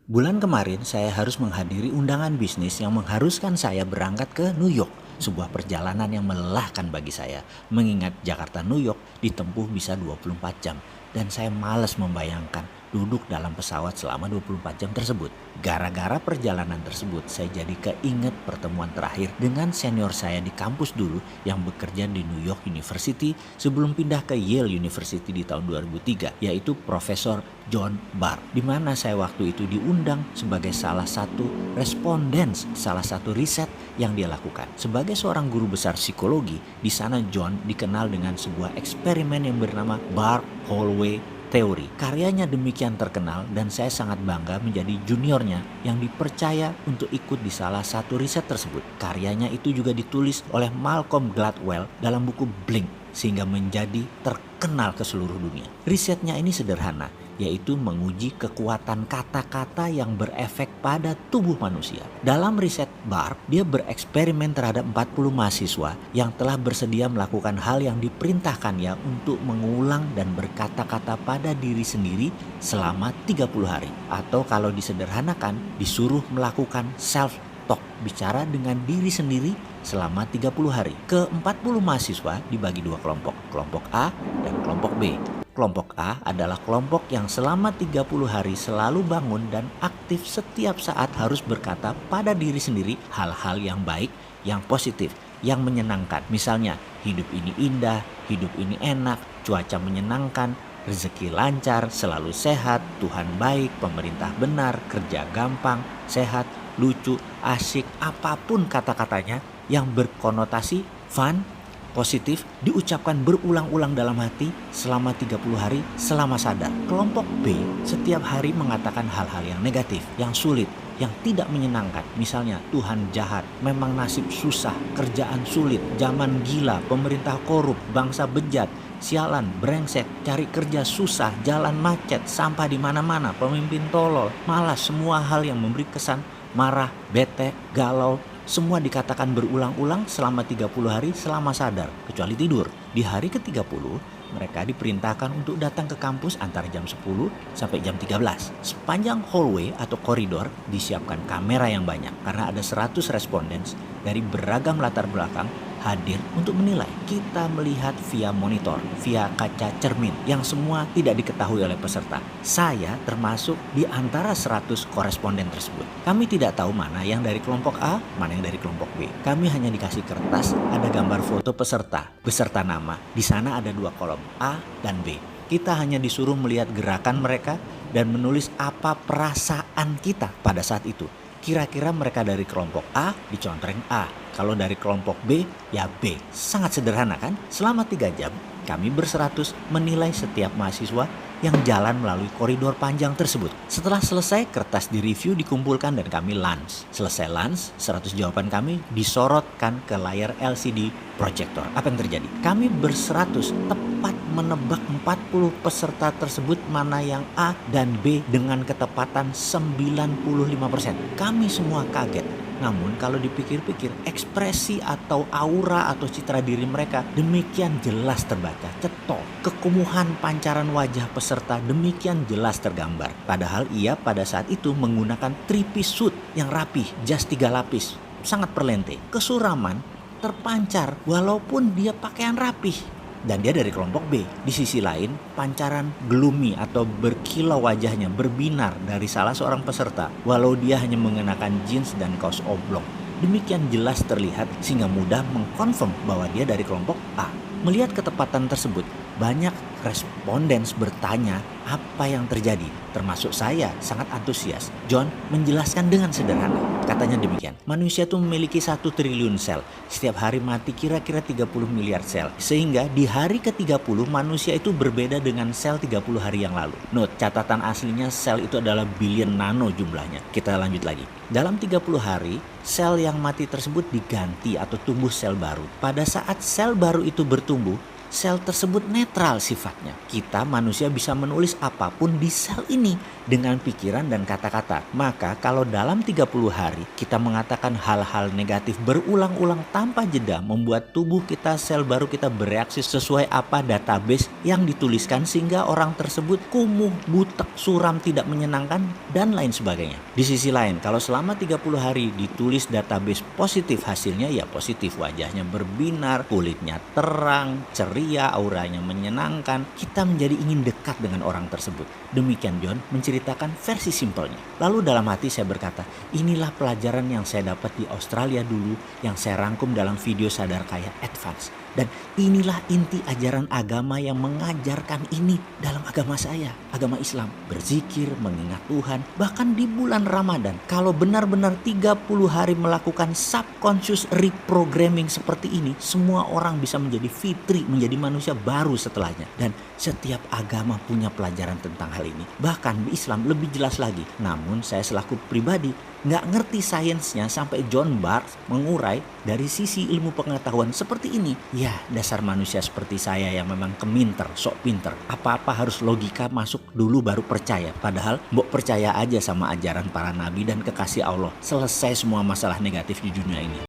Bulan kemarin saya harus menghadiri undangan bisnis yang mengharuskan saya berangkat ke New York. Sebuah perjalanan yang melelahkan bagi saya. Mengingat Jakarta New York ditempuh bisa 24 jam. Dan saya malas membayangkan duduk dalam pesawat selama 24 jam tersebut. Gara-gara perjalanan tersebut saya jadi keinget pertemuan terakhir dengan senior saya di kampus dulu yang bekerja di New York University sebelum pindah ke Yale University di tahun 2003, yaitu Profesor John Barr, di mana saya waktu itu diundang sebagai salah satu responden salah satu riset yang dia lakukan. Sebagai seorang guru besar psikologi, di sana John dikenal dengan sebuah eksperimen yang bernama Barr-Holloway Theory. Karyanya demikian terkenal dan saya sangat bangga menjadi juniornya yang dipercaya untuk ikut di salah satu riset tersebut. Karyanya itu juga ditulis oleh Malcolm Gladwell dalam buku Blink sehingga menjadi terkenal ke seluruh dunia. Risetnya ini sederhana, yaitu menguji kekuatan kata-kata yang berefek pada tubuh manusia. Dalam riset Barr, dia bereksperimen terhadap 40 mahasiswa yang telah bersedia melakukan hal yang diperintahkannya untuk mengulang dan berkata-kata pada diri sendiri selama 30 hari. Atau kalau disederhanakan, disuruh melakukan self-talk, bicara dengan diri sendiri selama 30 hari. Ke-40 mahasiswa dibagi dua kelompok, kelompok A dan kelompok B. Kelompok A adalah kelompok yang selama 30 hari selalu bangun dan aktif setiap saat harus berkata pada diri sendiri hal-hal yang baik, yang positif, yang menyenangkan. Misalnya, hidup ini indah, hidup ini enak, cuaca menyenangkan, rezeki lancar, selalu sehat, Tuhan baik, pemerintah benar, kerja gampang, sehat, lucu, asyik, apapun kata-katanya yang berkonotasi fun, positif diucapkan berulang-ulang dalam hati selama 30 hari selama sadar. Kelompok B setiap hari mengatakan hal-hal yang negatif, yang sulit, yang tidak menyenangkan. Misalnya Tuhan jahat, memang nasib susah, kerjaan sulit, zaman gila, pemerintah korup, bangsa bejat, sialan, brengsek, cari kerja susah, jalan macet, sampah di mana-mana, pemimpin tolol, malas, semua hal yang memberi kesan marah, bete, galau, semua dikatakan berulang-ulang selama 30 hari selama sadar, kecuali tidur. Di hari ke-30, mereka diperintahkan untuk datang ke kampus antara jam 10 sampai jam 13. Sepanjang hallway atau koridor disiapkan kamera yang banyak karena ada 100 responden dari beragam latar belakang hadir untuk menilai. Kita melihat via monitor, via kaca cermin yang semua tidak diketahui oleh peserta. Saya termasuk di antara 100 koresponden tersebut. Kami tidak tahu mana yang dari kelompok A, mana yang dari kelompok B. Kami hanya dikasih kertas, ada gambar foto peserta, beserta nama. Di sana ada dua kolom, A dan B. Kita hanya disuruh melihat gerakan mereka dan menulis apa perasaan kita pada saat itu. Kira-kira mereka dari kelompok A dicontreng A. Kalau dari kelompok B, ya B. Sangat sederhana kan? Selama 3 jam, kami berseratus menilai setiap mahasiswa yang jalan melalui koridor panjang tersebut. Setelah selesai, kertas direview, dikumpulkan, dan kami lunch. Selesai lunch, 100 jawaban kami disorotkan ke layar LCD projector. Apa yang terjadi? Kami berseratus tepat menebak 40 peserta tersebut mana yang A dan B dengan ketepatan 95%. Kami semua kaget. Namun kalau dipikir-pikir, ekspresi atau aura atau citra diri mereka demikian jelas terbaca, cetok. Kekumuhan pancaran wajah peserta demikian jelas tergambar. Padahal ia pada saat itu menggunakan three-piece suit yang rapih, jas 3 lapis, sangat perlente. Kesuraman terpancar walaupun dia pakaian rapih. Dan dia dari kelompok B. Di sisi lain, pancaran gloomy atau berkilau wajahnya berbinar dari salah seorang peserta walau dia hanya mengenakan jeans dan kaos oblong. Demikian jelas terlihat sehingga mudah mengkonfirm bahwa dia dari kelompok A. Melihat ketepatan tersebut, banyak responden bertanya apa yang terjadi. Termasuk saya sangat antusias. John menjelaskan dengan sederhana. Katanya demikian, manusia itu memiliki 1 triliun sel. Setiap hari mati kira-kira 30 miliar sel. Sehingga di hari ke-30 manusia itu berbeda dengan sel 30 hari yang lalu. Note, catatan aslinya sel itu adalah billion nano jumlahnya. Kita lanjut lagi. Dalam 30 hari, sel yang mati tersebut diganti atau tumbuh sel baru. Pada saat sel baru itu bertumbuh, sel tersebut netral sifatnya. Kita manusia bisa menulis apapun di sel ini dengan pikiran dan kata-kata. Maka kalau dalam 30 hari kita mengatakan hal-hal negatif berulang-ulang tanpa jeda, membuat tubuh kita, sel baru kita bereaksi sesuai apa database yang dituliskan, sehingga orang tersebut kumuh, butek, suram, tidak menyenangkan, dan lain sebagainya. Di sisi lain, kalau selama 30 hari ditulis database positif, hasilnya ya positif, wajahnya berbinar, kulitnya terang, ceria, auranya menyenangkan, kita menjadi ingin dekat dengan orang tersebut. Demikian John menceritakan versi simpelnya. Lalu dalam hati saya berkata, inilah pelajaran yang saya dapat di Australia dulu, yang saya rangkum dalam video Sadar Kaya Advance. Dan inilah inti ajaran agama yang mengajarkan ini dalam agama saya, agama Islam. Berzikir, mengingat Tuhan, bahkan di bulan Ramadan. Kalau benar-benar 30 hari melakukan subconscious reprogramming seperti ini, semua orang bisa menjadi fitri, menjadi manusia baru setelahnya. Dan setiap agama punya pelajaran tentang hal ini. Bahkan di Islam lebih jelas lagi. Namun saya selaku pribadi nggak ngerti sainsnya sampai John Barth mengurai dari sisi ilmu pengetahuan seperti ini. Ya, dasar manusia seperti saya yang memang keminter, sok pinter. Apa-apa harus logika masuk dulu baru percaya. Padahal mbok percaya aja sama ajaran para nabi dan kekasih Allah. Selesai semua masalah negatif di dunia ini.